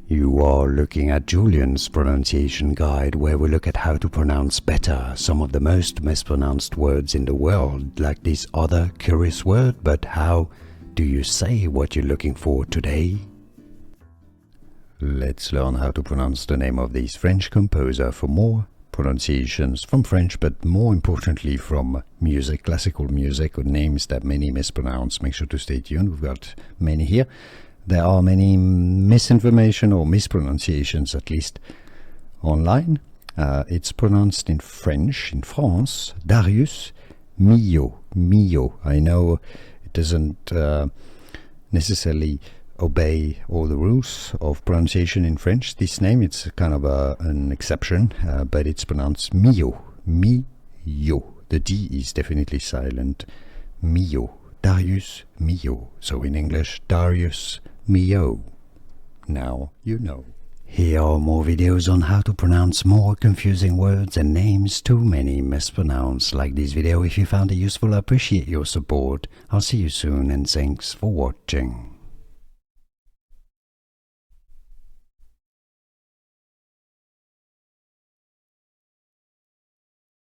You are looking at Julian's pronunciation guide, where we look at how to pronounce better some of the most mispronounced words in the world, like this other curious word. But how do you say what you're looking for today? Let's learn how to pronounce the name of this French composer for more pronunciations from French, but more importantly from music, classical music, or names that many mispronounce. Make sure to stay tuned. We've got many here. There are many misinformation or mispronunciations, at least online. It's pronounced in French, in France, Darius Milhaud. I know it doesn't necessarily obey all the rules of pronunciation in French. This name, it's kind of an exception, but it's pronounced Milhaud. The D is definitely silent. Milhaud. Darius Milhaud. So in English, Darius Milhaud. Now you know. Here are more videos on how to pronounce more confusing words and names too many mispronounced. Like this video if you found it useful. I appreciate your support. I'll see you soon, and thanks for watching.